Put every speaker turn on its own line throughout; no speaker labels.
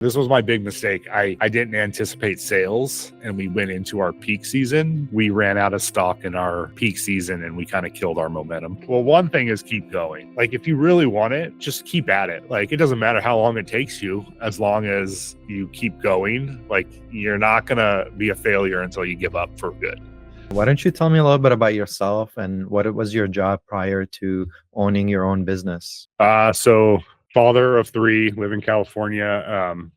This was my big mistake. I didn't anticipate sales, and we went into our peak season. We ran out of stock in our peak season, and we kind of killed our momentum. Well, one thing is keep going. Like, if you really want it, just keep at it. Like, it doesn't matter how long it takes you, as long as you keep going. Like, you're not gonna be a failure until you give up for good.
Why don't you tell me a little bit about yourself and what was your job prior to owning your own business?
So father of three, live in California.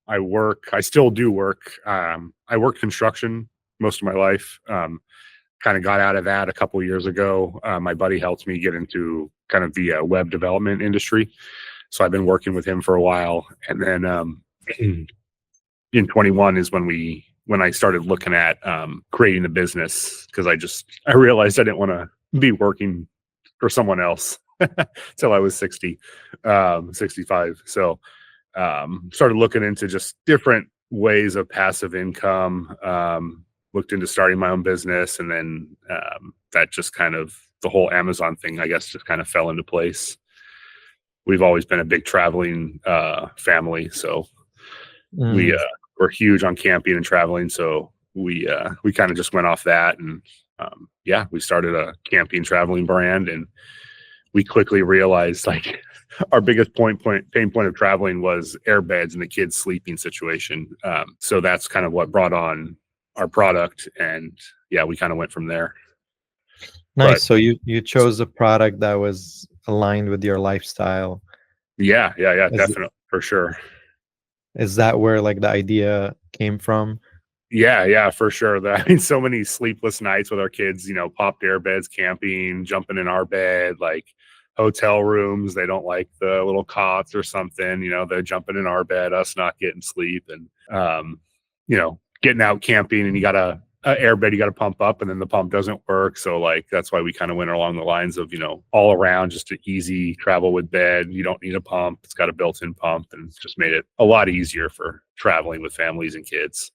I still do work. I worked construction most of my life. Kind of got out of that a couple of years ago. My buddy helped me get into kind of the web development industry. So I've been working with him for a while. And then in 21 is when I started looking at creating a business, because I realized I didn't want to be working for someone else till I was 65. So started looking into just different ways of passive income, looked into starting my own business, and then that just kind of, the whole Amazon thing, I guess, just kind of fell into place. We've always been a big traveling family, so we're huge on camping and traveling. So we kind of just went off that, and we started a camping traveling brand, and we quickly realized like our biggest pain point of traveling was airbeds and the kids' sleeping situation. So that's kind of what brought on our product, and we kind of went from there.
Nice. So you chose a product that was aligned with your lifestyle.
Yeah, definitely, for sure.
Is that where like the idea came from?
Yeah, for sure. So many sleepless nights with our kids, popped air beds, camping, jumping in our bed, like hotel rooms. They don't like the little cots or something, they're jumping in our bed, us not getting sleep, and, getting out camping, and you got a air bed you got to pump up, and then the pump doesn't work. So like, that's why we kind of went along the lines of, all around just an easy travel with bed. You don't need a pump. It's got a built-in pump, and it's just made it a lot easier for traveling with families and kids.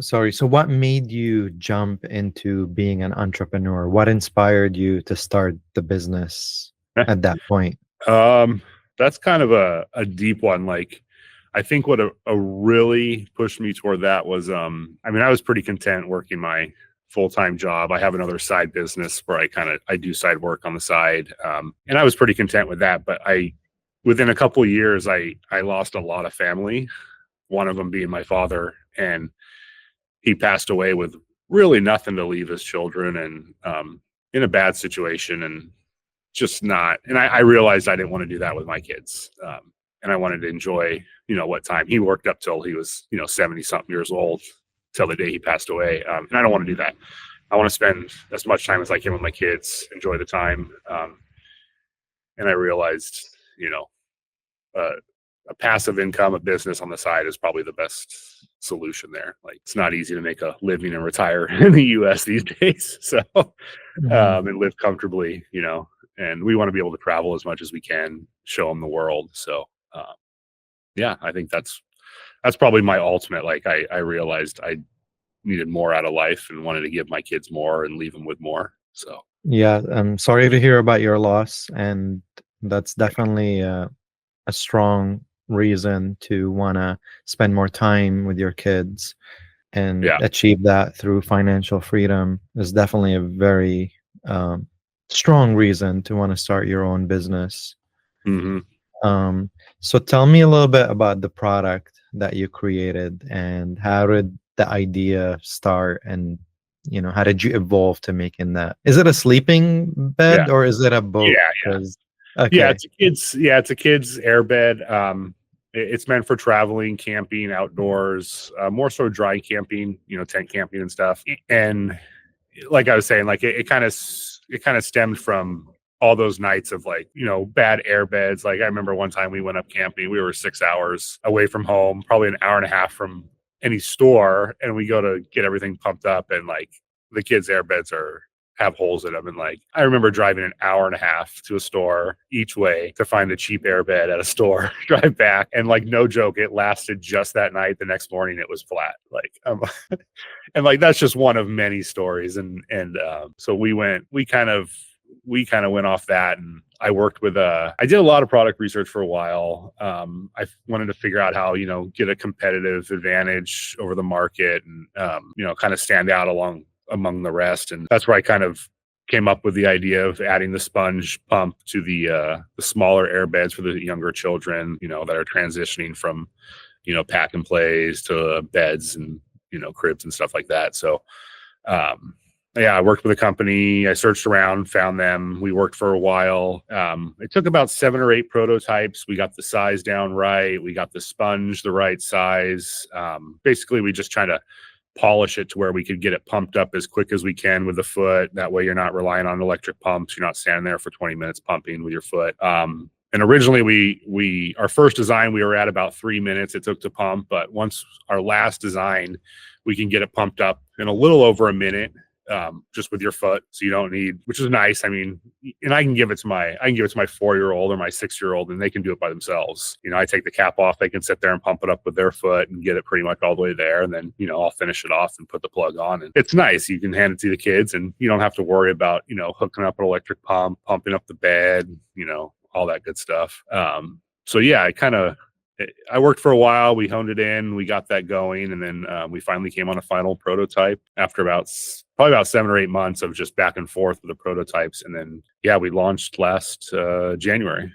So what made you jump into being an entrepreneur? What inspired you to start the business at that point?
That's kind of a deep one. Like, I think what a really pushed me toward that was, I was pretty content working my full-time job. I have another side business where I do side work on the side. And I was pretty content with that, but within a couple of years, I lost a lot of family, one of them being my father, and he passed away with really nothing to leave his children, and in a bad situation, and just not, and I realized I didn't want to do that with my kids. And I wanted to enjoy, what time he worked up till he was, 70 something years old, till the day he passed away. And I don't want to do that. I want to spend as much time as I can with my kids, enjoy the time. And I realized, a passive income, a business on the side is probably the best solution there. Like, it's not easy to make a living and retire in the US these days. So, and live comfortably, and we want to be able to travel as much as we can, show them the world. So, I think that's probably my ultimate. Like, I realized I needed more out of life and wanted to give my kids more and leave them with more. So,
I'm sorry to hear about your loss. And that's definitely a strong reason to want to spend more time with your kids and achieve that through financial freedom. Is definitely a very strong reason to want to start your own business. So tell me a little bit about the product that you created, and how did the idea start, and how did you evolve to making that? Is it a sleeping bed or is it a boat?
Okay. It's a kid's airbed. It's meant for traveling, camping, outdoors, more so dry camping, tent camping and stuff. And like I was saying, like it kind of stemmed from all those nights of like, bad airbeds. Like, I remember one time we went up camping, we were 6 hours away from home, probably an hour and a half from any store. And we go to get everything pumped up, and like the kids' airbeds have holes in them. And like, I remember driving an hour and a half to a store each way to find a cheap airbed at a store, drive back. And like, no joke, it lasted just that night. The next morning it was flat. Like, and like, that's just one of many stories. And so we kind of we kind of went off that, and I worked with I did a lot of product research for a while. I wanted to figure out how, get a competitive advantage over the market, and kind of stand out among the rest. And that's where I kind of came up with the idea of adding the sponge pump to the smaller air beds for the younger children, that are transitioning from, pack and plays to beds and, cribs and stuff like that. So, yeah, I worked with a company. I searched around, found them. We worked for a while. It took about 7 or 8 prototypes. We got the size down right. We got the sponge the right size. Basically, we just try to polish it to where we could get it pumped up as quick as we can with the foot. That way you're not relying on electric pumps. You're not standing there for 20 minutes pumping with your foot. And originally our first design, we were at about 3 minutes it took to pump, but once our last design, we can get it pumped up in a little over a minute, just with your foot. So you don't need, which is nice. I mean, and I can give it to my 4-year-old or my 6-year-old, and they can do it by themselves. I take the cap off, they can sit there and pump it up with their foot and get it pretty much all the way there. And then, I'll finish it off and put the plug on, and it's nice. You can hand it to the kids, and you don't have to worry about, hooking up an electric pump, pumping up the bed, all that good stuff. So yeah, I worked for a while. We honed it in, we got that going, and then we finally came on a final prototype after probably about 7 or 8 months of just back and forth with the prototypes. And then, yeah, we launched last January,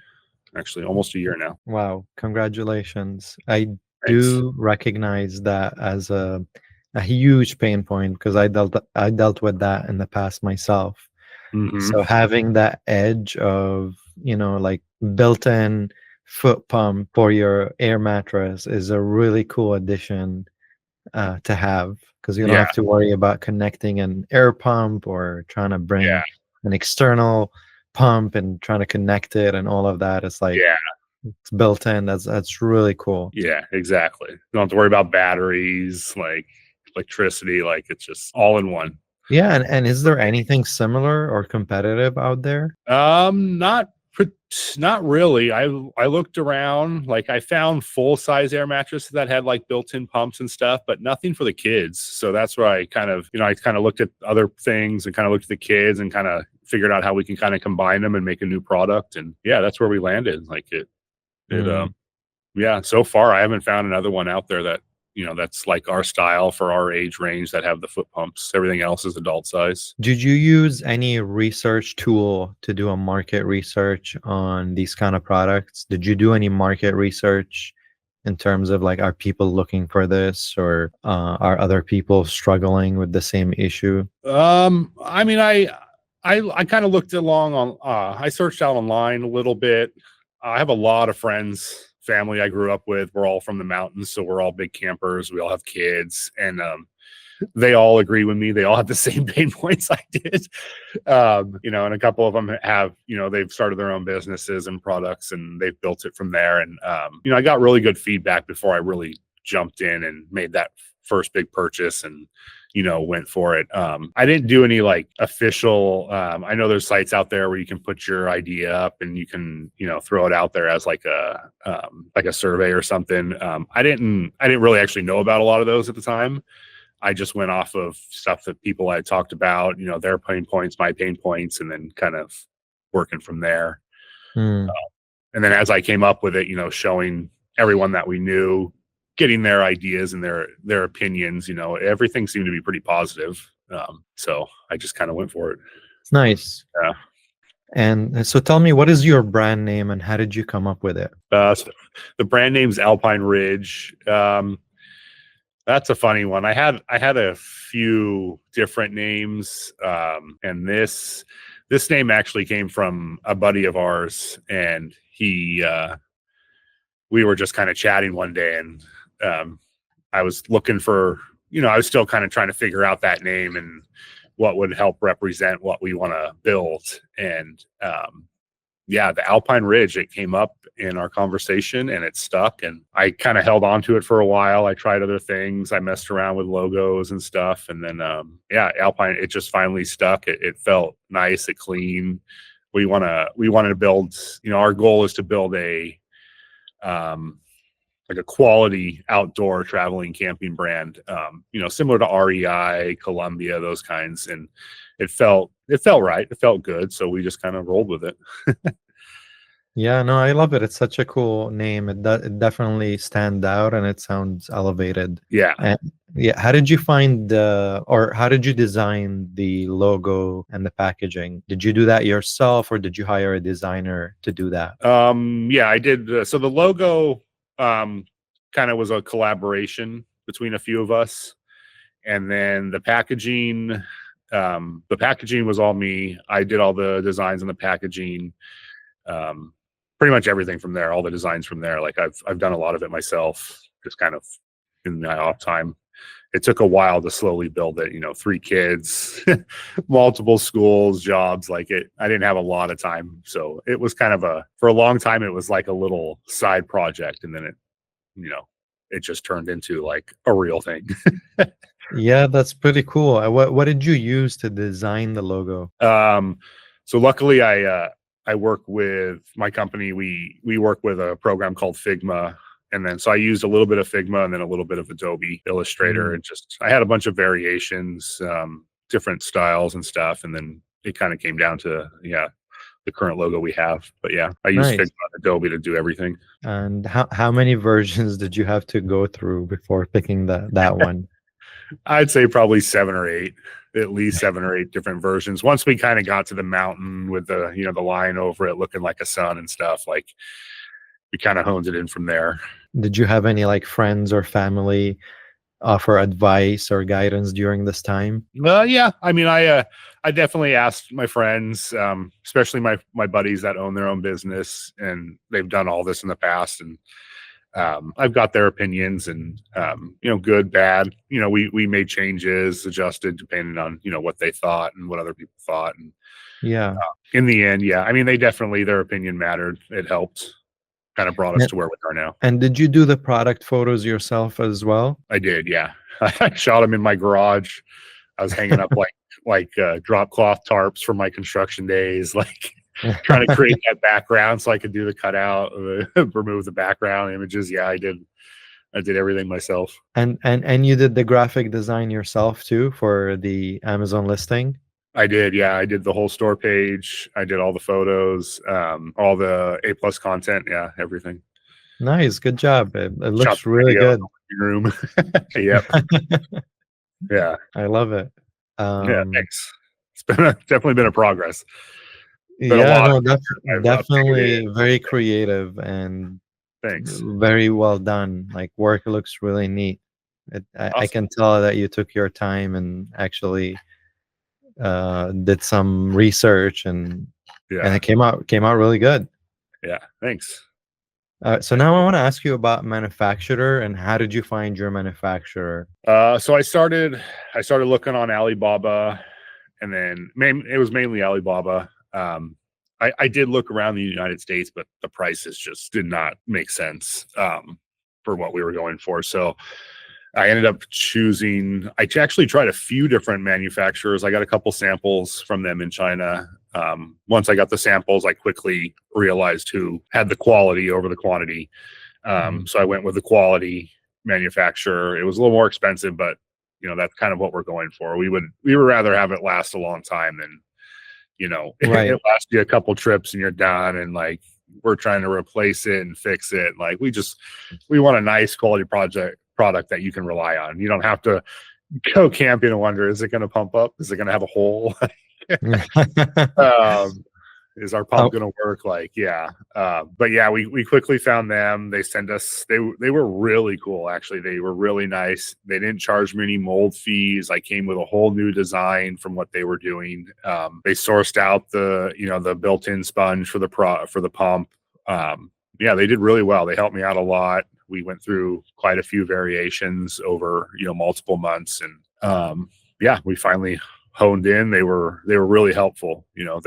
actually almost a year now.
Wow. Congratulations. I do recognize that as a huge pain point, because I dealt with that in the past myself.
Mm-hmm.
So having that edge of, like built-in foot pump for your air mattress is a really cool addition to have, because you don't have to worry about connecting an air pump or trying to bring an external pump and trying to connect it and all of that. It's like, it's built in. That's really cool.
Yeah, exactly. You don't have to worry about batteries, like electricity, like it's just all in one.
Yeah, and is there anything similar or competitive out there?
Not really. I looked around, like I found full-size air mattresses that had like built-in pumps and stuff, but nothing for the kids. So that's where I kind of looked at other things and kind of looked at the kids and kind of figured out how we can kind of combine them and make a new product. And yeah, that's where we landed. Like yeah, so far I haven't found another one out there that, that's like our style for our age range that have the foot pumps. Everything else is adult size.
Did you use any research tool to do a market research on these kind of products? Did you do any market research in terms of like, are people looking for this, or are other people struggling with the same issue?
I mean, I kind of looked along on, I searched out online a little bit. I have a lot of friends, family I grew up with. We're all from the mountains, so we're all big campers. We all have kids, and they all agree with me. They all have the same pain points I did. And a couple of them have, they've started their own businesses and products, and they've built it from there. And I got really good feedback before I really jumped in and made that first big purchase and went for it. I didn't do any like official, I know there's sites out there where you can put your idea up and you can, throw it out there as like a survey or something. I didn't really actually know about a lot of those at the time. I just went off of stuff that people had talked about, their pain points, my pain points, and then kind of working from there. And then as I came up with it, showing everyone that we knew, getting their ideas and their opinions, everything seemed to be pretty positive. So I just kind of went for it.
It's nice.
Yeah.
And so tell me, what is your brand name and how did you come up with it?
So the brand name's Alpine Ridge. That's a funny one. I had a few different names. And this name actually came from a buddy of ours, and we were just kind of chatting one day, and I was looking for, I was still kind of trying to figure out that name and what would help represent what we want to build. And the Alpine Ridge, it came up in our conversation and it stuck, and I kind of held on to it for a while. I tried other things. I messed around with logos and stuff. And then, Alpine, it just finally stuck. It felt nice, it clean. We wanted to build, our goal is to build like a quality outdoor traveling camping brand, similar to REI, Columbia, those kinds. And it felt it felt right. It felt good. So we just kind of rolled with it.
Yeah, no, I love it. It's such a cool name. It definitely stands out and it sounds elevated.
Yeah.
And yeah, how did you find or how did you design the logo and the packaging? Did you do that yourself or did you hire a designer to do that?
Yeah, I did. So the logo kind of was a collaboration between a few of us. And then the packaging was all me. I did all the designs and the packaging. Um, Pretty much everything from there, all the designs from there. Like I've done a lot of it myself, just kind of in my off time. It took a while to slowly build it, 3 kids, multiple schools, jobs. I didn't have a lot of time. So it was kind of for a long time, it was like a little side project. And then it just turned into like a real thing.
Yeah, that's pretty cool. What did you use to design the logo?
So luckily I work with my company. We work with a program called Figma. And then, so I used a little bit of Figma and then a little bit of Adobe Illustrator. And I had a bunch of variations, different styles and stuff. And then it kind of came down to, the current logo we have. But yeah, I use
Nice.
Figma and Adobe to do everything.
And how many versions did you have to go through before picking that one?
I'd say probably 7 or 8, at least 7 or 8 different versions. Once we kind of got to the mountain with the line over it looking like a sun and stuff, like we kind of honed it in from there.
Did you have any like friends or family offer advice or guidance during this time?
Yeah. I mean, I definitely asked my friends, especially my buddies that own their own business, and they've done all this in the past, and I've got their opinions, and good, bad. We made changes, adjusted depending on what they thought and what other people thought, and
Yeah.
in the end, yeah, I mean, their opinion mattered. It helped, kind of brought us
And,
to where we are now.
and did you do the product photos yourself as well?
I did, yeah. I shot them in my garage. I was hanging up like drop cloth tarps from my construction days, like trying to create that background so I could do the cutout, remove the background images. Yeah, I did everything myself.
And you did the graphic design yourself too for the Amazon listing?
I did, yeah. I did the whole store page. I did all the photos, all the A+ content. Yeah, everything.
Nice, good job. It looks
Shot the
really
video
good.
in the room. Yep. Yeah.
I love it.
Yeah. Thanks. It's definitely been a progress. Been a
Yeah,
lot.
no,
I've updated
definitely very creative and
Thanks.
very well done. Like work looks really neat. I
Awesome.
can tell that you took your time and actually did some research and
Yeah.
it came out really good.
Yeah. Thanks.
So now I want to ask you about manufacturer and how did you find your manufacturer?
So I started looking on Alibaba, and then it was mainly Alibaba. I did look around the United States, but the prices just did not make sense for what we were going for. So I ended up I actually tried a few different manufacturers. I got a couple samples from them in China. Once I got the samples, I quickly realized who had the quality over the quantity. So I went with the quality manufacturer. It was a little more expensive, but that's kind of what we're going for. We would rather have it last a long time than
Right.
it lasts you a couple trips and you're done, and like we're trying to replace it and fix it. Like we want a nice quality product that you can rely on. You don't have to go camping and wonder, is it going to pump up? Is it going to have a hole? Is our pump going to work? Like, yeah. But yeah, we quickly found them. They sent us, they were really cool. Actually, they were really nice. They didn't charge me any mold fees. I came with a whole new design from what they were doing. They sourced out the built-in sponge for the pump. Yeah, they did really well. They helped me out a lot. We went through quite a few variations over, multiple months. And yeah, we finally honed in. They were really helpful. You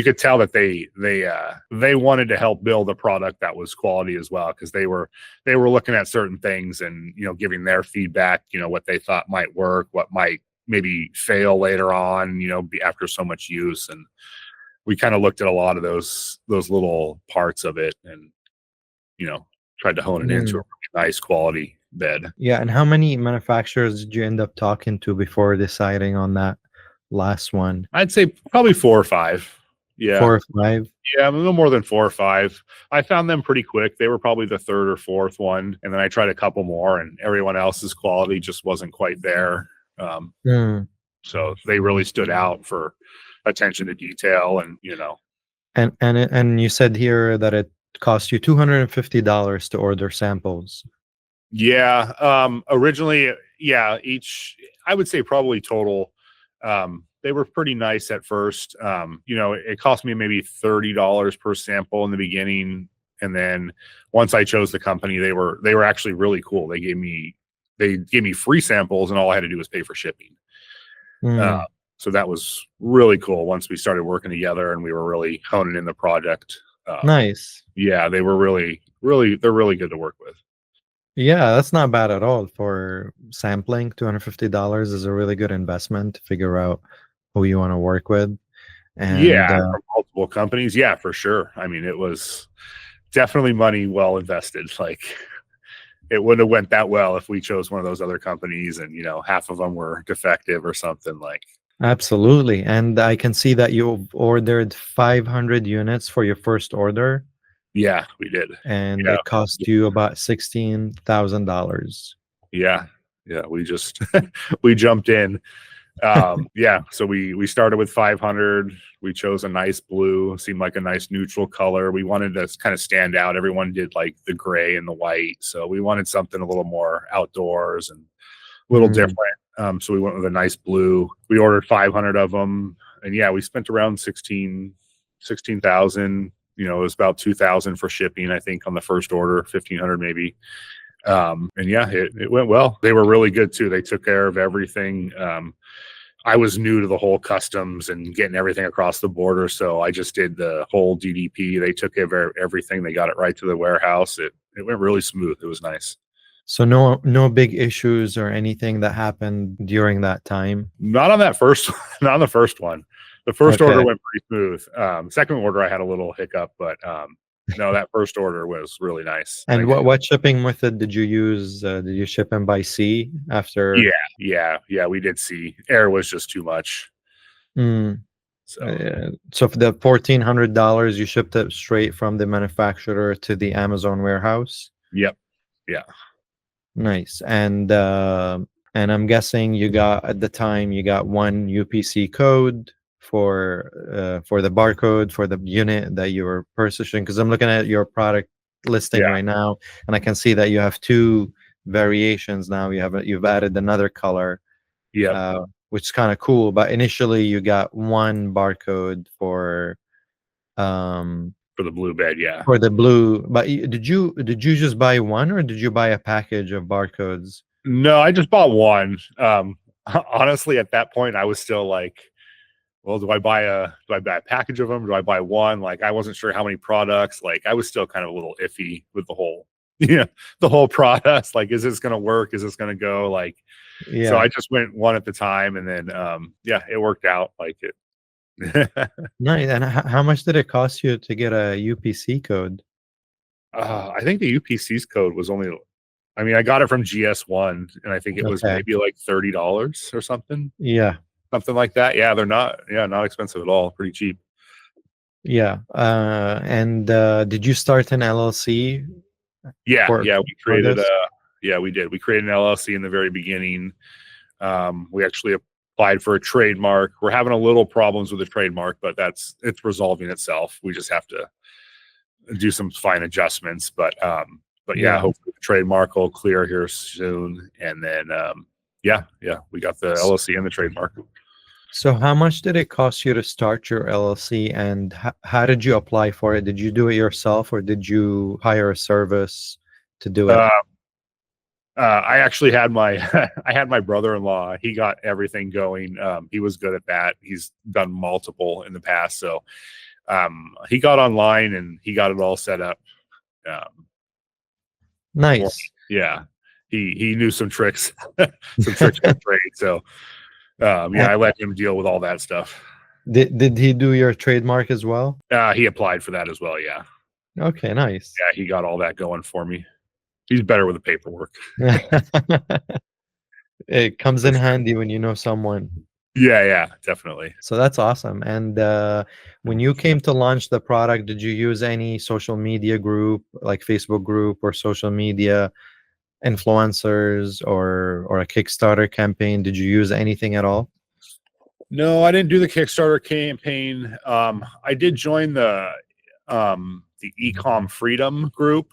could tell that they wanted to help build a product that was quality as well, because they were looking at certain things and giving their feedback, what they thought might work, what might maybe fail later on, after so much use. And we kind of looked at a lot of those little parts of it and tried to hone it into a really nice quality bed.
Yeah, and how many manufacturers did you end up talking to before deciding on that? last one?
I'd say probably 4 or 5. Yeah.
4 or 5?
Yeah, no more than 4 or 5. I found them pretty quick. They were probably the third or fourth one, and then I tried a couple more, and everyone else's quality just wasn't quite there. Um,
Mm.
so they really stood out for attention to detail, and
And you said here that it cost you $250 to order samples.
yeah. Originally, yeah, I would say probably total. They were pretty nice at first. It cost me maybe $30 per sample in the beginning, and then once I chose the company, they were actually really cool. They gave me free samples, and all I had to do was pay for shipping. Uh,
Mm.
so that was really cool once we started working together and we were really honing in the project.
Nice.
Yeah, they were they're really good to work with.
Yeah, that's not bad at all for sampling. $250 is a really good investment to figure out who you want to work with.
Yeah,
And
from multiple companies. Yeah, for sure. I mean, it was definitely money well invested. Like it wouldn't have went that well if we chose one of those other companies and half of them were defective or something like.
absolutely. And I can see that you ordered 500 units for your first order,
Yeah, we did.
and
Yeah.
it cost you about $16,000.
Yeah. Yeah. We just we jumped in. Yeah, so we started with 500. We chose a nice blue, seemed like a nice neutral color. We wanted to kind of stand out. Everyone did like the gray and the white, so we wanted something a little more outdoors and a little
Mm.
different. So we went with a nice blue. We ordered 500 of them, and yeah, we spent around 16,000. It was about 2,000 for shipping, I think, on the first order, 1,500 maybe. And yeah, it went well. They were really good too. They took care of everything. I was new to the whole customs and getting everything across the border, so I just did the whole DDP. They took care of everything. They got it right to the warehouse. It went really smooth. It was nice.
So no big issues or anything that happened during that time.
Not on that first, not on the first one. The first
Okay.
order went pretty smooth. Second order, I had a little hiccup, but no, that first order was really nice.
And what shipping method did you use? Did you ship them by sea after?
Yeah. We did see air was just too much.
Mm.
So
So for the $1,400, you shipped it straight from the manufacturer to the Amazon warehouse.
yep, yeah.
Nice. And I'm guessing at the time you got one UPC code for the barcode for the unit that you were purchasing, because I'm looking at your product listing right now, and I can see that you have two variations now. You've added another color, which is kind of cool. But initially you got one barcode for
the blue bed, yeah.
for the blue. But did you just buy one, or did you buy a package of barcodes?
No, I just bought one. Honestly, at that point, I was still like, well, do I buy a package of them? Do I buy one? Like, I wasn't sure how many products. Like, I was still kind of a little iffy with the whole, the whole process. Like, is this going to work? Is this going to go? Like, so I just went one at the time, and then, yeah, it worked out. Like it.
Nice. And how much did it cost you to get a UPC code?
I think the UPC's code was only, I mean, I got it from GS1, and I think it was maybe like $30 or something.
Yeah.
Something like that. Yeah, they're not expensive at all. Pretty cheap.
Yeah. And did you start an LLC?
Yeah, we created we did. We created an LLC in the very beginning. We actually applied for a trademark. We're having a little problems with the trademark, but it's resolving itself. We just have to do some fine adjustments. But yeah, hopefully the trademark will clear here soon. And then we got the LLC and the trademark.
So how much did it cost you to start your LLC, and how did you apply for it? Did you do it yourself, or did you hire a service to do it?
I actually had my I had my brother-in-law. He got everything going. He was good at that. He's done multiple in the past. So he got online and he got it all set up.
Nice.
Yeah. He knew some tricks, some tricks of trade. So I let him deal with all that stuff.
Did he do your trademark as well?
He applied for that as well. Yeah.
Okay, nice.
Yeah, he got all that going for me. He's better with the paperwork.
It comes in handy when you know someone.
Yeah, definitely.
So that's awesome. And when you came to launch the product, did you use any social media group, like Facebook group or social media influencers or a Kickstarter campaign? Did you use anything at all?
No, I didn't do the Kickstarter campaign. I did join the Ecom Freedom group.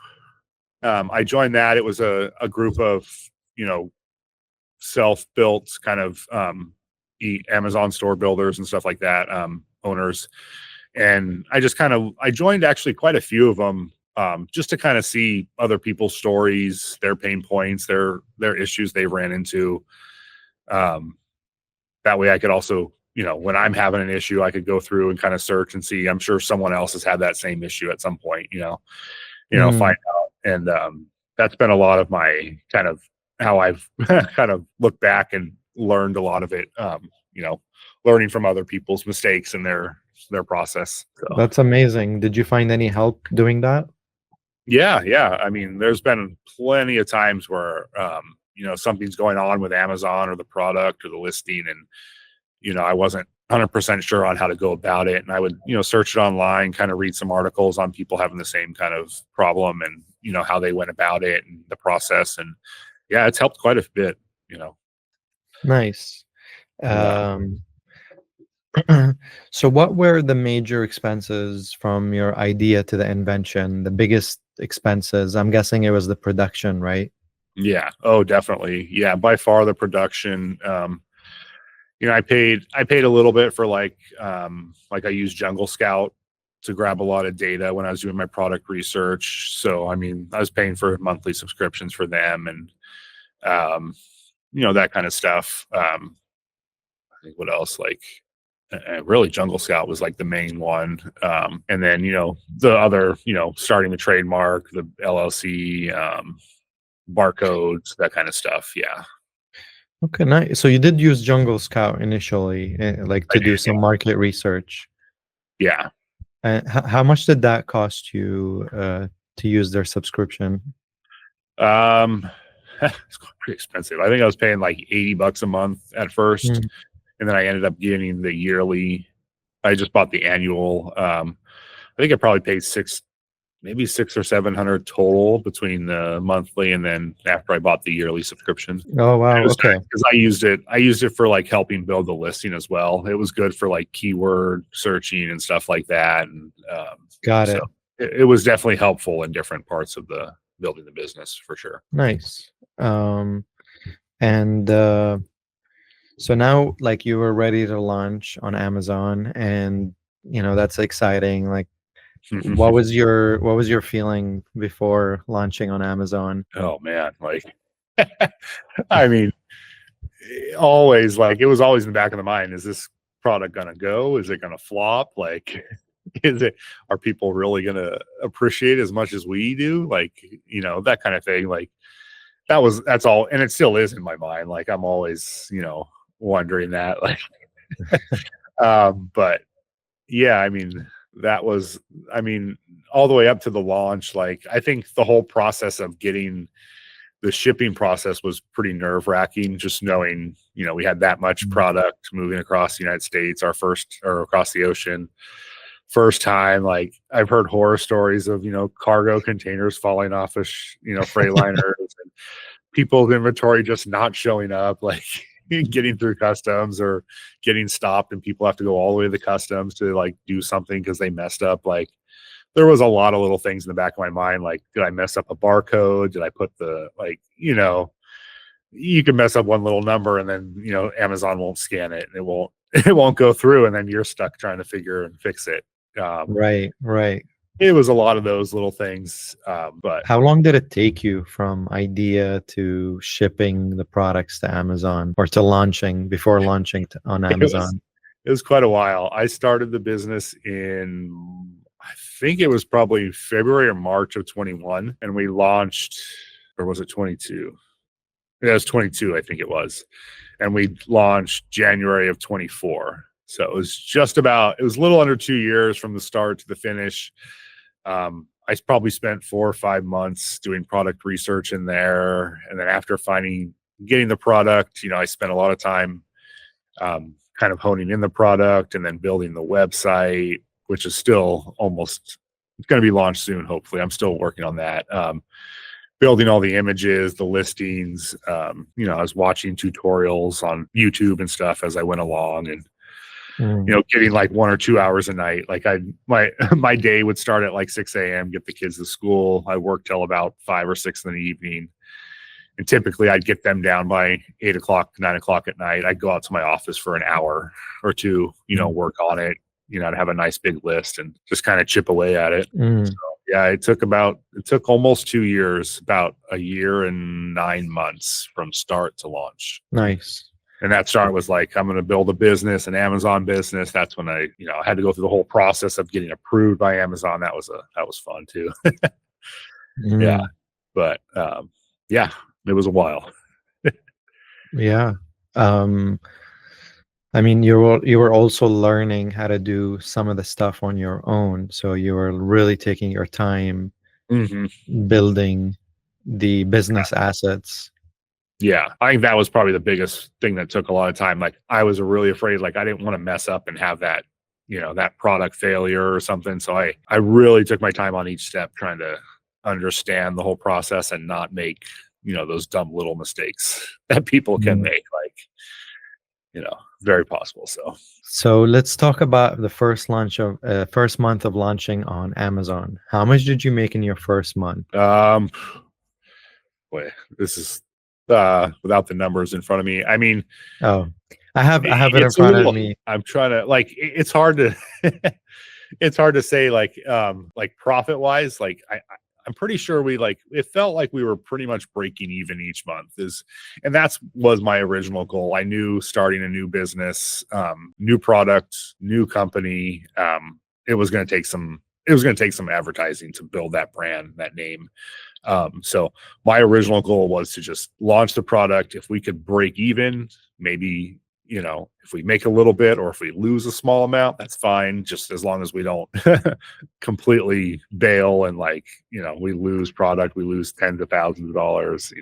I joined that. It was a group of, you know, self-built kind of Amazon store builders and stuff like that, owners. And I joined actually quite a few of them, just to kind of see other people's stories, their pain points, their issues they ran into. Um, that way I could also, you know, when I'm having an issue, I could go through and kind of search and see. I'm sure someone else has had that same issue at some point,
Mm,
find out. And that's been a lot of my kind of how I've kind of looked back and learned a lot of it, learning from other people's mistakes and their process. So
that's amazing. Did you find any help doing that?
yeah. I mean, there's been plenty of times where something's going on with Amazon or the product or the listing, and I wasn't 100% sure on how to go about it. And I would, search it online, kind of read some articles on people having the same kind of problem and, how they went about it and the process. And yeah, it's helped quite a bit, you know.
Nice.
Yeah.
Um, so what were the major expenses from your idea to the invention? The biggest expenses? I'm guessing it was the production, right?
Yeah. Oh, definitely. Yeah. By far the production. I paid a little bit for like I used Jungle Scout to grab a lot of data when I was doing my product research. So I mean, I was paying for monthly subscriptions for them and um, that kind of stuff. I think what else like really Jungle Scout was like the main one. And then, the other, starting the trademark, the LLC, barcodes, that kind of stuff. Yeah.
Okay, nice. So you did use Jungle Scout initially, like
I
to do
did.
some market research.
Yeah.
And how much did that cost you to use their subscription?
It's pretty expensive. I think I was paying like $80 a month at first,
Mm.
and then I ended up getting the yearly. I just bought the annual. I think I probably paid maybe 600 or 700 total between the monthly and then after I bought the yearly subscription.
Oh
It
wow,
was
okay.
nice because I used it for like helping build the listing as well. It was good for like keyword searching and stuff like that. And
Got
so
it.
it was definitely helpful in different parts of the building the business for sure.
Nice. And so now like you were ready to launch on Amazon and that's exciting. Like what was your feeling before launching on Amazon?
Oh man, like I mean, it was always in the back of the mind. Is this product gonna go? Is it gonna flop? Like, are people really gonna appreciate it as much as we do? Like, that kind of thing. Like, that's all, and it still is in my mind. Like, I'm always, wondering that. Like, but yeah, I mean, that was, I mean, all the way up to the launch. Like, I think the whole process of getting the shipping process was pretty nerve wracking, just knowing, we had that much
Mm.
product moving across the United States, our first, or across the ocean, first time. Like, I've heard horror stories of, cargo containers falling off of, freight liners and people's inventory just not showing up, like getting through customs or getting stopped and people have to go all the way to the customs to like do something because they messed up. Like, there was a lot of little things in the back of my mind, like, did I mess up a barcode? Did I put you can mess up one little number and then, Amazon won't scan it and it won't it won't go through, and then you're stuck trying to figure and fix it.
Right, right.
It was a lot of those little things, but
How long did it take you from idea to shipping the products to Amazon or to launching before launching on
it was
Amazon?
it was quite a while. I started the business in, I think it was probably February or March of 21, and we launched, or was it 22? Yeah, it was 22, I think it was. And we launched January of 24. So it was a little under 2 years from the start to the finish. I probably spent 4 or 5 months doing product research in there. And then after getting the product, I spent a lot of time kind of honing in the product and then building the website, which is still almost, it's going to be launched soon. Hopefully I'm still working on that. Building all the images, the listings, I was watching tutorials on YouTube and stuff as I went along, and getting like 1 or 2 hours a night. Like my day would start at like 6 a.m., get the kids to school. I work till about 5 or 6 in the evening. And typically I'd get them down by 8 o'clock, 9 o'clock at night. I'd go out to my office for an hour or two, work on it, to have a nice big list and just kind of chip away at it. So, yeah, it took almost 2 years, about a year and 9 months from start to launch.
Nice.
And that start was like, I'm going to build a business, an Amazon business. That's when I had to go through the whole process of getting approved by Amazon. That was fun too. Yeah. But, yeah, it was a while.
Yeah. I mean, you were also learning how to do some of the stuff on your own. So you were really taking your time building the business assets.
Yeah, I think that was probably the biggest thing that took a lot of time. Like I was really afraid, like I didn't want to mess up and have that, that product failure or something. So I really took my time on each step trying to understand the whole process and not make, those dumb little mistakes that people can make. Like, very possible.
So let's talk about the first month of launching on Amazon. How much did you make in your first month?
Boy, this is without the numbers in front of me. I mean,
I have it in front of me.
I'm trying to it's hard to it's hard to say like profit wise. Like I'm pretty sure it felt like we were pretty much breaking even each month, and that was my original goal. I knew starting a new business, new product, new company, it was going to take some advertising to build that brand, that name. So my original goal was to just launch the product. If we could break even, maybe, if we make a little bit or if we lose a small amount, that's fine. Just as long as we don't completely bail and we lose product, we lose tens of thousands of dollars,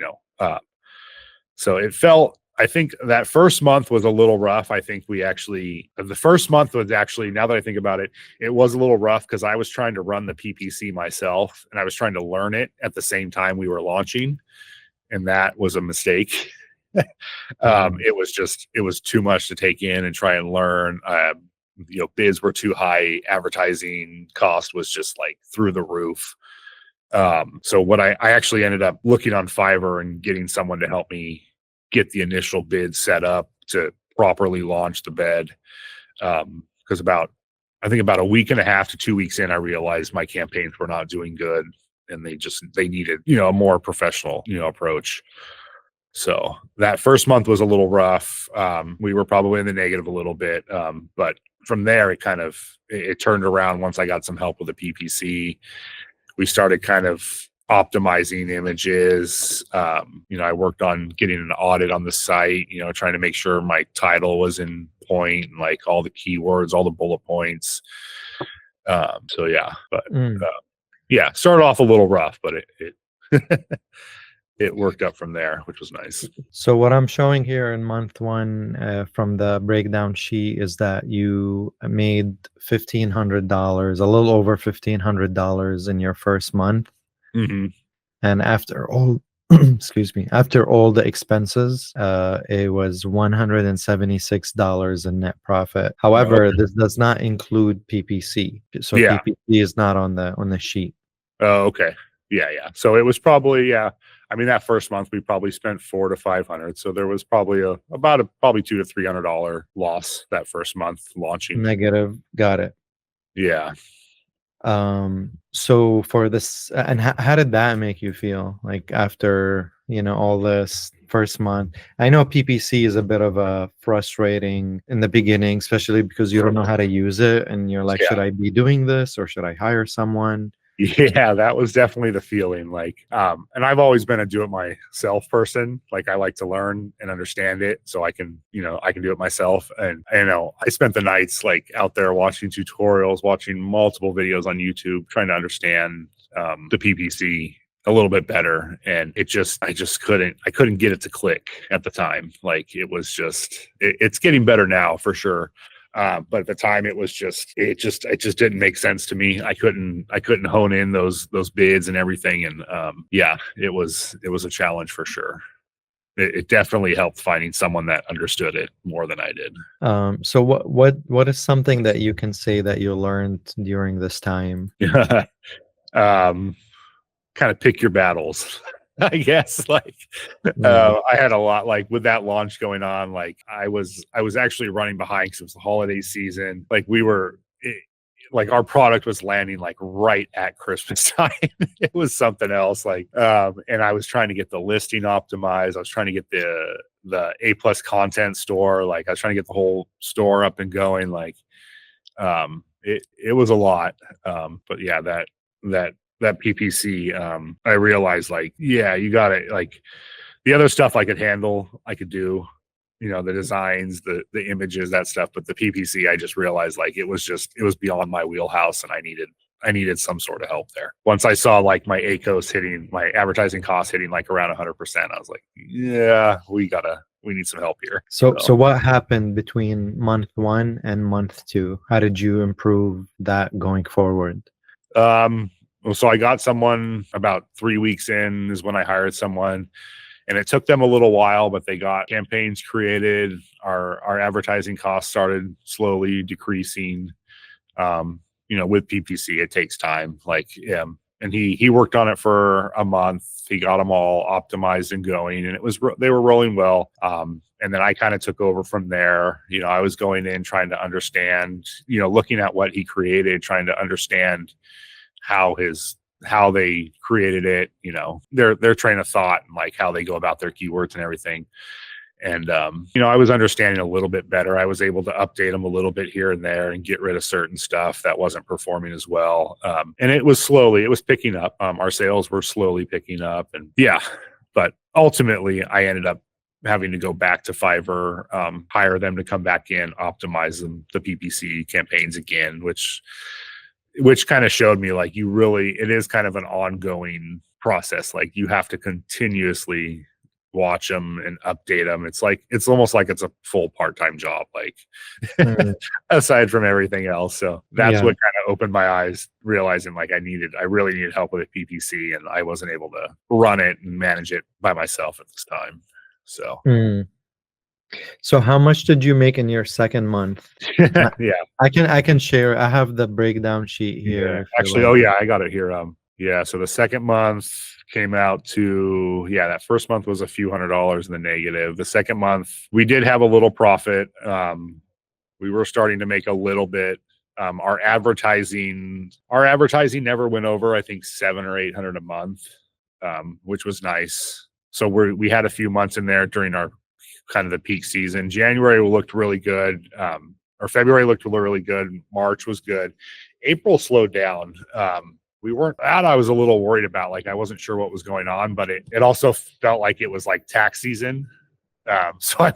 so it felt, I think that first month was a little rough. I think the first month was actually, now that I think about it, it was a little rough because I was trying to run the PPC myself and I was trying to learn it at the same time we were launching. And that was a mistake. It was too much to take in and try and learn. Bids were too high. Advertising cost was just like through the roof. So what I actually ended up looking on Fiverr and getting someone to help me get the initial bid set up to properly launch the bed. Because about a week and a half to 2 weeks in, I realized my campaigns were not doing good and they needed, a more professional, approach. So that first month was a little rough. We were probably in the negative a little bit. But from there, it turned around once I got some help with the PPC. We started kind of optimizing images. I worked on getting an audit on the site, trying to make sure my title was in point and like all the keywords, all the bullet points. So yeah, but yeah, started off a little rough, but it it worked up from there, which was nice.
So what I'm showing here in month one from the breakdown sheet is that you made $1,500, a little over $1,500 in your first month. And after all, excuse me, after all the expenses, it was $176 in net profit. However, this does not include PPC. So PPC is not on the sheet.
Oh, okay. Yeah. So it was probably, I mean, that first month we probably spent $400 to $500. So there was probably about $200 to $300 loss that first month launching.
Negative. Got it.
Yeah.
So for this, and how did that make you feel? Like after, all this first month, I know PPC is a bit of a frustrating in the beginning, especially because you don't know how to use it. And you're like, should I be doing this or should I hire someone?
Yeah, that was definitely the feeling. And I've always been a do-it-myself person. Like I like to learn and understand it so I can do it myself. And I spent the nights out there watching tutorials, watching multiple videos on YouTube, trying to understand the PPC. a little bit better. And I just couldn't get it to click at the time. Like it was just, it's getting better now for sure. But at the time it just didn't make sense to me. I couldn't hone in those bids and everything. And yeah, it was a challenge for sure. It definitely helped finding someone that understood it more than I did.
So what is something that you can say that you learned during this time?
Kind of pick your battles. I guess like I had a lot, like with that launch going on, like I was actually running behind because it was the holiday season. Like like our product was landing like right at Christmas time. It was something else. Like and I was trying to get the listing optimized. I was trying to get the A+ content store. Like I was trying to get the whole store up and going. Like it was a lot. But yeah, that PPC, I realized like, yeah, you got it. Like the other stuff I could handle, I could do, the designs, the images, that stuff. But the PPC, I just realized like it was beyond my wheelhouse, and I needed some sort of help there. Once I saw like my my advertising costs hitting like around 100%, I was like, yeah, we need some help here.
So what happened between month 1 and month 2? How did you improve that going forward?
So I got someone about 3 weeks in is when I hired someone, and it took them a little while, but they got campaigns created. Our advertising costs started slowly decreasing. With PPC, it takes time. Like, and he worked on it for a month. He got them all optimized and going, and they were rolling well. And then I kind of took over from there. I was going in trying to understand, looking at what he created, trying to understand how they created it, their train of thought, and like how they go about their keywords and everything. And I was understanding a little bit better. I was able to update them a little bit here and there and get rid of certain stuff that wasn't performing as well. And it was picking up. Our sales were slowly picking up, and yeah, but ultimately I ended up having to go back to Fiverr, hire them to come back in, optimize the PPC campaigns again, which kind of showed me like it is kind of an ongoing process. Like you have to continuously watch them and update them. It's almost like it's a full part-time job, like aside from everything else. So that's what kind of opened my eyes, realizing like I really needed help with PPC, and I wasn't able to run it and manage it by myself at this time.
So how much did you make in your second month?
Yeah,
I can share. I have the breakdown sheet here.
Yeah. Actually, I got it here. So the second month came out to, that first month was a few $100s in the negative. The second month we did have a little profit. We were starting to make a little bit. Our advertising never went over, I think, $700 or $800 a month, which was nice. So we had a few months in there during our kind of the peak season. January looked really good. Or February looked really good. March was good. April slowed down. I was a little worried about, like, I wasn't sure what was going on, but it also felt like it was like tax season. So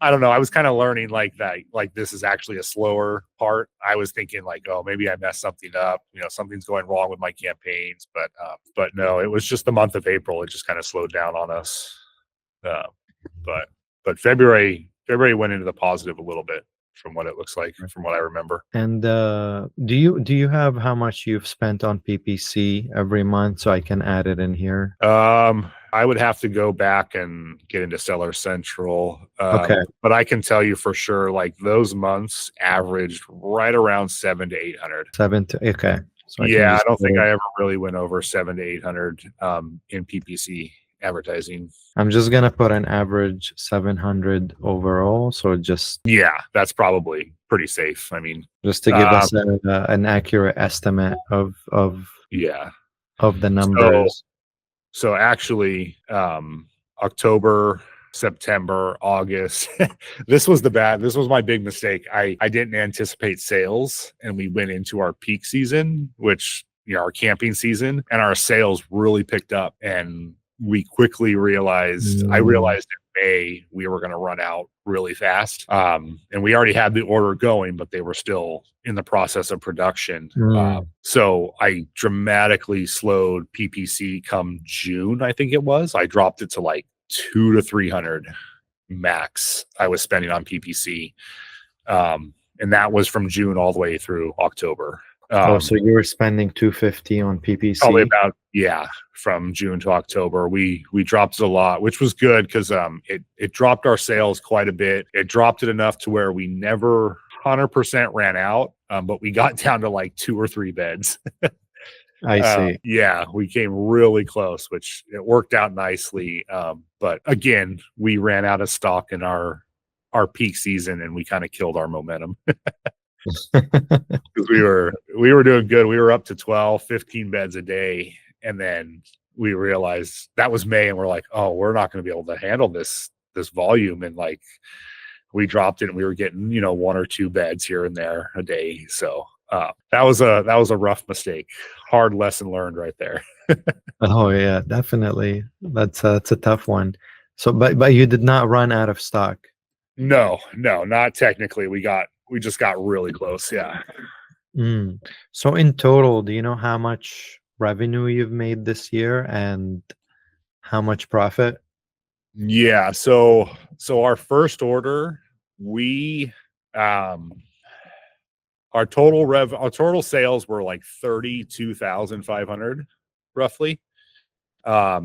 I don't know. I was kind of learning like that, like this is actually a slower part. I was thinking like, oh, maybe I messed something up. Something's going wrong with my campaigns, but no, it was just the month of April. It just kind of slowed down on us. But February went into the positive a little bit from what it looks like, from what I remember.
And do you have how much you've spent on PPC every month, so I can add it in here?
I would have to go back and get into Seller Central.
Okay.
But I can tell you for sure, like those months averaged right around 700 to 800.
Okay. So
I don't think I ever really went over 700 to 800 in PPC advertising.
I'm just gonna put an average 700 overall, so
that's probably pretty safe. I mean,
just to give us an accurate estimate of the numbers.
So actually, October, September, August, this was my big mistake. I didn't anticipate sales, and we went into our peak season, which our camping season, and our sales really picked up, and we quickly realized, I realized it May, we were going to run out really fast. And we already had the order going, but they were still in the process of production. So I dramatically slowed PPC come June, I think it was. I dropped it to like 200 to 300 max I was spending on PPC. And that was from June all the way through October.
So you were spending 250 on PPC?
Probably about, from June to October. We dropped it a lot, which was good because it dropped our sales quite a bit. It dropped it enough to where we never 100% ran out, but we got down to like 2 or 3 beds.
I see.
Yeah, we came really close, which it worked out nicely. But again, we ran out of stock in our peak season, and we kind of killed our momentum. Because we were doing good. We were up to 12, 15 beds a day. And then we realized that was May, and we're like, oh, we're not going to be able to handle this volume. And like, we dropped it, and we were getting, 1 or 2 beds here and there a day. So that was a rough mistake. Hard lesson learned right there.
Oh yeah, definitely. That's a tough one. So, but you did not run out of stock.
No, not technically. We just got really close. Yeah.
So in total, do you know how much revenue you've made this year and how much profit?
Yeah. So our first order, we our total sales were like 32,500 roughly. Our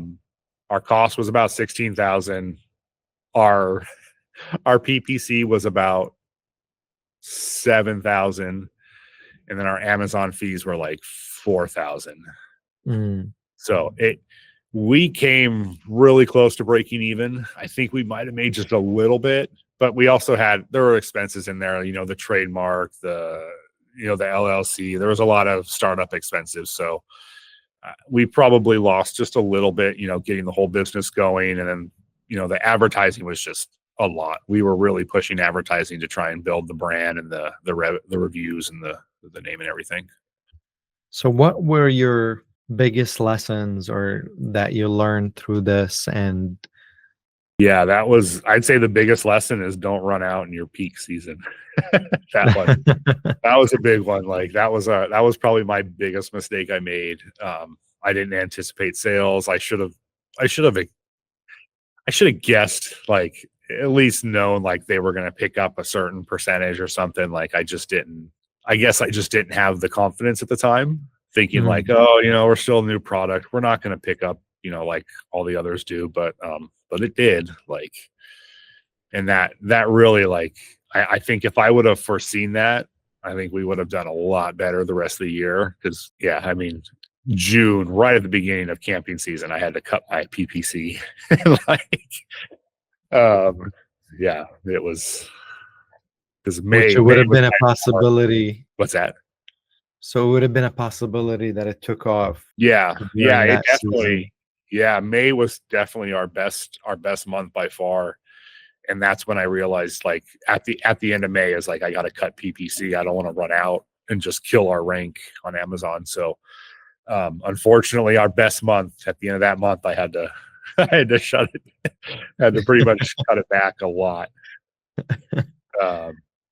cost was about 16,000. Our PPC was about 7,000, and then our Amazon fees were like 4,000. So we came really close to breaking even. I think we might have made just a little bit, but we also there were expenses in there, the trademark, the LLC. There was a lot of startup expenses. So we probably lost just a little bit, getting the whole business going. And then, the advertising was just a lot. We were really pushing advertising to try and build the brand and the reviews and the name and everything.
So what were your biggest lessons or that you learned through this? And
yeah, I'd say the biggest lesson is don't run out in your peak season. That was a big one. Like that was probably my biggest mistake I made. I didn't anticipate sales. I should have guessed, like at least known like they were going to pick up a certain percentage or something. Like I guess I just didn't have the confidence at the time, thinking like, oh, we're still a new product. We're not going to pick up, like all the others do, but it did. Like, and that really, like, I think if I would have foreseen that, I think we would have done a lot better the rest of the year. Cause I mean, June, right at the beginning of camping season, I had to cut my PPC. It was because May.
Which would have been a possibility.
What's that?
So it would have been a possibility that it took off.
Yeah, it definitely. Yeah, May was definitely our best month by far, and that's when I realized, like at the end of May, is like I got to cut PPC. I don't want to run out and just kill our rank on Amazon. So, unfortunately, our best month, at the end of that month, I had to shut it. I had to pretty much cut it back a lot.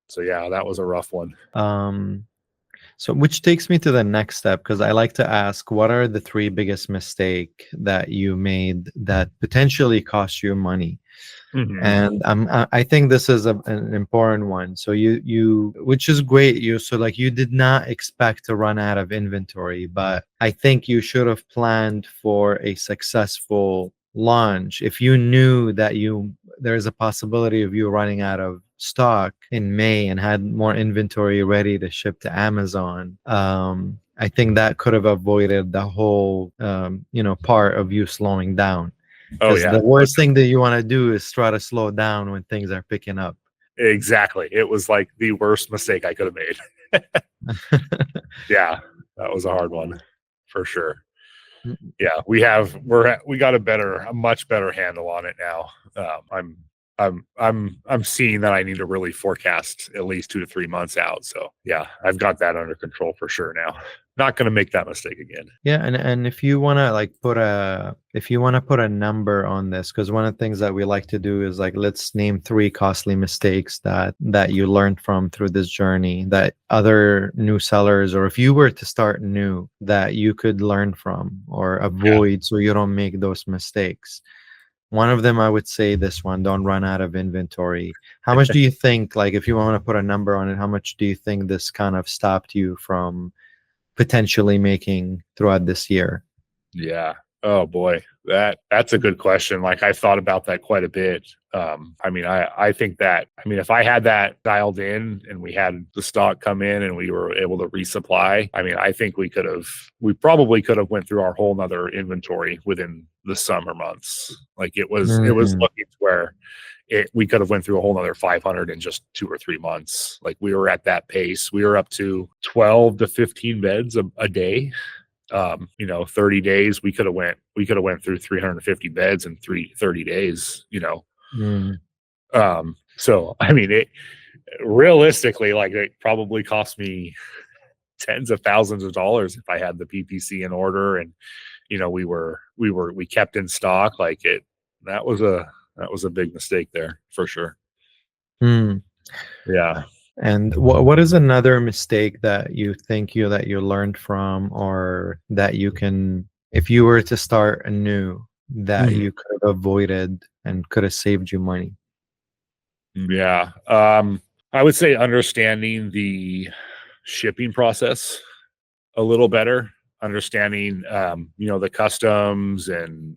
So yeah, that was a rough one.
So which takes me to the next step, because I like to ask, what are the 3 biggest mistake that you made that potentially cost you money? And I think this is an important one. So you which is great. You did not expect to run out of inventory, but I think you should have planned for a successful launch. If you knew that there's a possibility of you running out of stock in May and had more inventory ready to ship to Amazon, I think that could have avoided the whole part of you slowing down.
Oh yeah.
The worst thing that you want to do is try to slow down when things are picking up.
Exactly. It was like the worst mistake I could have made. Yeah, that was a hard one for sure. Yeah, we got a much better handle on it now. I'm seeing that I need to really forecast at least 2 to 3 months out. So yeah, I've got that under control for sure now. not going to make that mistake again.
Yeah, and if you want to like put a number on this, because one of the things that we like to do is like, let's name 3 costly mistakes that you learned from through this journey, that other new sellers, or if you were to start new, that you could learn from or avoid, so you don't make those mistakes. One of them, I would say this one: don't run out of inventory. How much do you think, like if you want to put a number on it, how much do you think this kind of stopped you from potentially making throughout this year?
Yeah. Oh boy, that's a good question. Like I thought about that quite a bit. I mean, I think that, I mean, if I had that dialed in and we had the stock come in and we were able to resupply, I mean, I think we probably could have went through our whole nother inventory within the summer months. Like it was looking to where we could have went through a whole nother 500 in just 2 or 3 months. Like we were at that pace. We were up to 12 to 15 beds a day. 30 days, we could have went through 350 beds in 30 days, So I mean, it realistically, like it probably cost me tens of thousands of dollars if I had the PPC in order and, we kept in stock. Like that was a big mistake there for sure. Yeah.
And what is another mistake that you think that you learned from, or that you can, if you were to start anew, that you could have avoided and could have saved you money?
Yeah. I would say understanding the shipping process a little better, understanding, the customs and,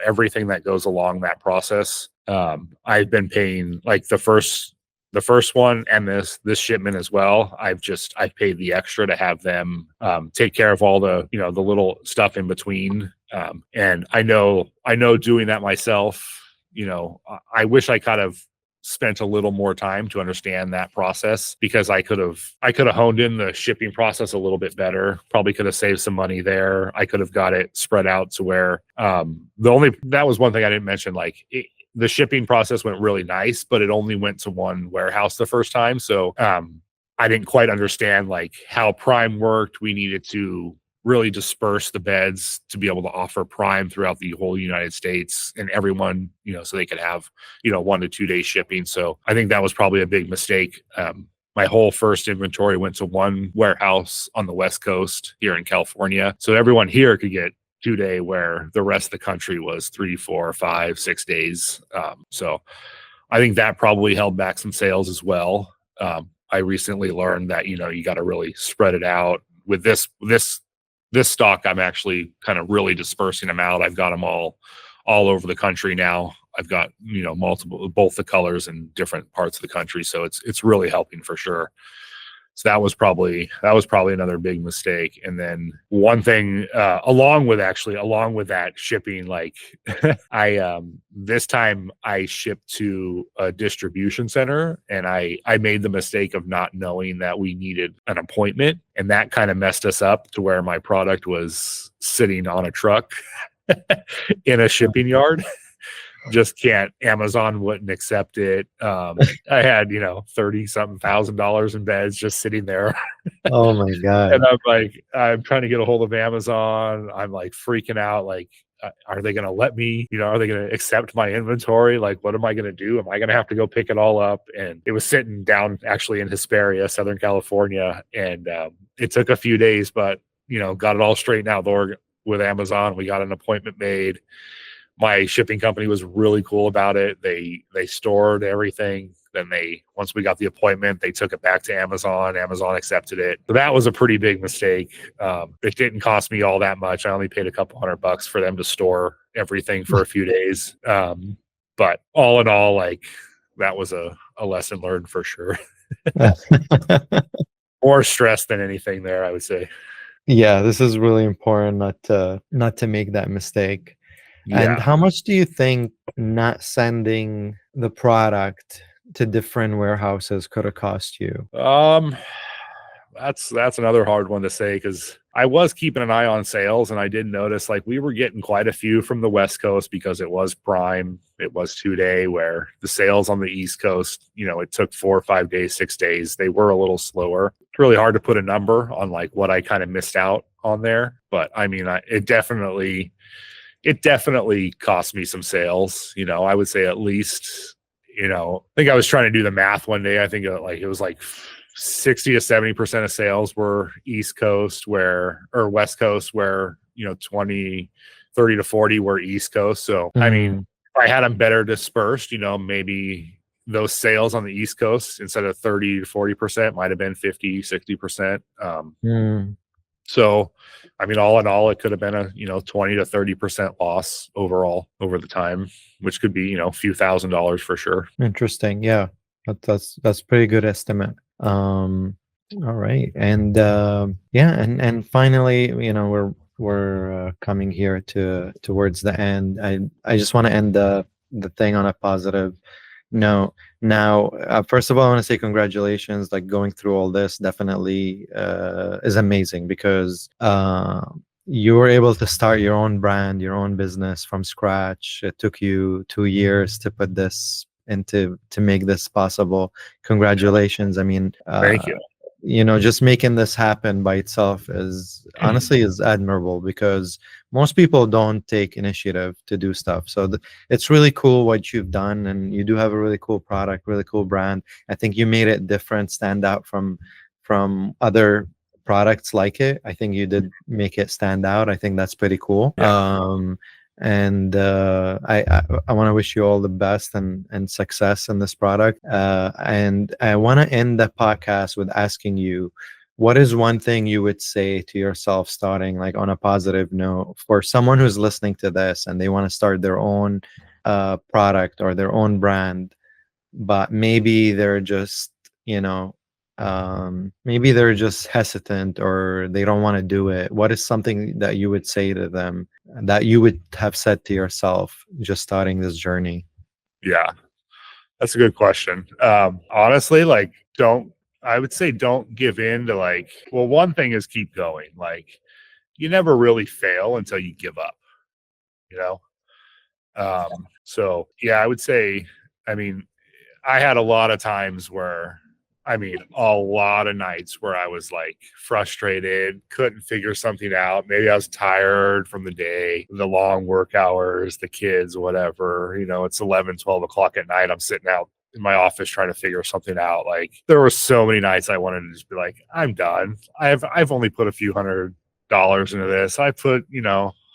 everything that goes along that process. I've been paying like the first one and this shipment as well. I've paid the extra to have them take care of all the, the little stuff in between. And I know doing that myself, I wish I kind of spent a little more time to understand that process, because I could have honed in the shipping process a little bit better. Probably could have saved some money there. I could have got it spread out to where that was one thing I didn't mention. Like the shipping process went really nice, but it only went to one warehouse the first time. So I didn't quite understand like how Prime worked. We needed to really disperse the beds to be able to offer Prime throughout the whole United States and everyone, so they could have, 1 to 2 day shipping. So I think that was probably a big mistake. My whole first inventory went to one warehouse on the West Coast here in California. So everyone here could get 2 day, where the rest of the country was 3, 4, 5, 6 days. So I think that probably held back some sales as well. I recently learned that, you got to really spread it out. With this stock, I'm actually kind of really dispersing them out. I've got them all over the country now. I've got, both the colors in different parts of the country. So it's really helping for sure. So that was probably another big mistake. And then one thing, along with that shipping, like this time I shipped to a distribution center, and I made the mistake of not knowing that we needed an appointment. And that kind of messed us up to where my product was sitting on a truck in a shipping yard. Just can't. Amazon wouldn't accept it. I had, $30-something thousand in beds just sitting there.
Oh my God.
And I'm like, I'm trying to get a hold of Amazon. I'm like freaking out. Like, are they going to let me, are they going to accept my inventory? Like, what am I going to do? Am I going to have to go pick it all up? And it was sitting down actually in Hesperia, Southern California. And it took a few days, but, got it all straightened out with Amazon. We got an appointment made. My shipping company was really cool about it. They stored everything. Then once we got the appointment, they took it back to Amazon. Amazon accepted it. So that was a pretty big mistake. It didn't cost me all that much. I only paid a couple $100 for them to store everything for a few days. But all in all, like that was a lesson learned for sure. More stress than anything there, I would say.
Yeah, this is really important not to make that mistake.
Yeah.
And how much do you think not sending the product to different warehouses could have cost you?
That's another hard one to say, because I was keeping an eye on sales, and I did notice like we were getting quite a few from the West Coast because it was Prime. It was 2 day, where the sales on the East Coast, it took 4 or 5 days, 6 days. They were a little slower. It's really hard to put a number on like what I kind of missed out on there. But I mean, it definitely cost me some sales. I would say at least, I think I was trying to do the math one day. I think it was like 60 to 70% of sales were East Coast or West Coast, where 20, 30 to 40 were East Coast. So I mean, if I had them better dispersed, maybe those sales on the East Coast, instead of 30 to 40%, might have been 50, 60%. So, I mean, all in all, it could have been a 20 to 30% loss overall over the time, which could be a few $1,000s for sure.
Interesting. Yeah, that's pretty good estimate. All right, and and finally, we're coming here towards the end. I just want to end the thing on a positive note. Now, first of all, I want to say congratulations. Like, going through all this definitely is amazing, because you were able to start your own brand, your own business from scratch. It took you 2 years to put this to make this possible. Congratulations. I mean,
Thank you.
Just making this happen by itself is honestly is admirable, because most people don't take initiative to do stuff. So it's really cool what you've done, and you do have a really cool product, really cool brand. I think you made it different, stand out from other products like it. I think you did make it stand out. I think that's pretty cool.
Yeah.
And I want to wish you all the best and success in this product. And I want to end the podcast with asking you, what is one thing you would say to yourself, starting like on a positive note, for someone who's listening to this and they want to start their own product or their own brand, but maybe they're just, maybe they're just hesitant, or they don't want to do it. What is something that you would say to them, that you would have said to yourself just starting this journey?
Yeah, that's a good question. Honestly, like, I would say don't give in to well, one thing is keep going. Like, you never really fail until you give up, you know? So yeah, I would say, I mean, I had a lot of times where, a lot of nights where I was like frustrated, couldn't figure something out. Maybe I was tired from the day, the long work hours, the kids, whatever. It's 11, 12 o'clock at night. I'm sitting out in my office trying to figure something out. Like, there were so many nights I wanted to just be like, I'm done. I've only put a few $100s into this. I put,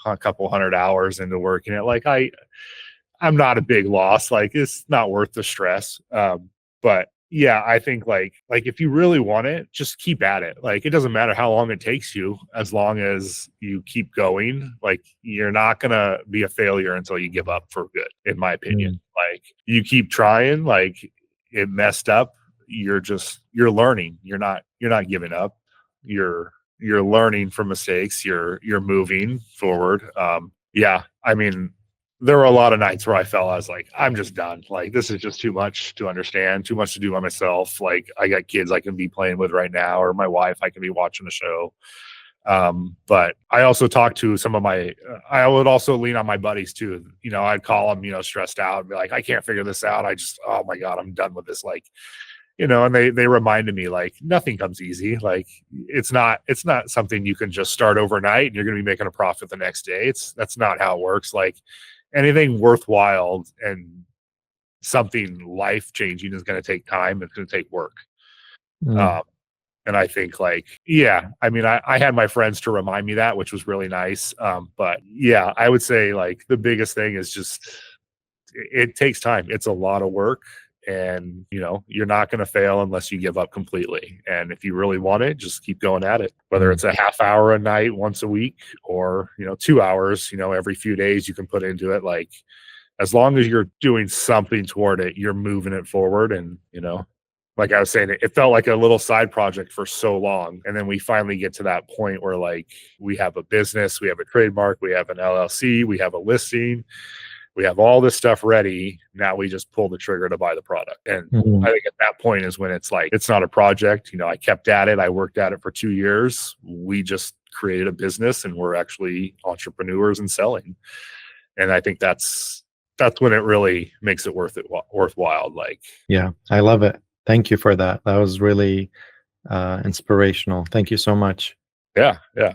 a couple 100 hours into working it. Like, I'm not a big loss. Like, it's not worth the stress. But yeah, I think like if you really want it, just keep at it. Like, it doesn't matter how long it takes you, as long as you keep going. Like, you're not gonna be a failure until you give up for good, in my opinion. Like, you keep trying. Like, it messed up, you're learning. You're not giving up. You're learning from mistakes. You're moving forward. Yeah, there were a lot of nights where I was like, I'm just done. Like, this is just too much to understand, too much to do by myself. Like, I got kids I can be playing with right now, or my wife, I can be watching a show. But I also talked to some of I would also lean on my buddies too. I'd call them, stressed out, and be like, I can't figure this out. Oh my God, I'm done with this. Like, and they reminded me, like, nothing comes easy. Like, it's not something you can just start overnight and you're going to be making a profit the next day. That's not how it works. Like, anything worthwhile and something life changing is going to take time. It's going to take work. And I think I had my friends to remind me that, which was really nice. But yeah, I would say like the biggest thing is just, it takes time. It's a lot of work, and you're not going to fail unless you give up completely. And if you really want it, just keep going at it, whether it's a half hour a night once a week, or 2 hours every few days you can put into it. Like, as long as you're doing something toward it, you're moving it forward. And like I was saying, it felt like a little side project for so long, and then we finally get to that point where like we have a business, we have a trademark, we have an LLC, we have a listing. We have all this stuff ready. Now we just pull the trigger to buy the product. And I think at that point is when it's like, it's not a project. I kept at it. I worked at it for 2 years. We just created a business and we're actually entrepreneurs and selling. And I think that's when it really makes it worthwhile. Like,
yeah, I love it. Thank you for that. That was really inspirational. Thank you so much.
yeah.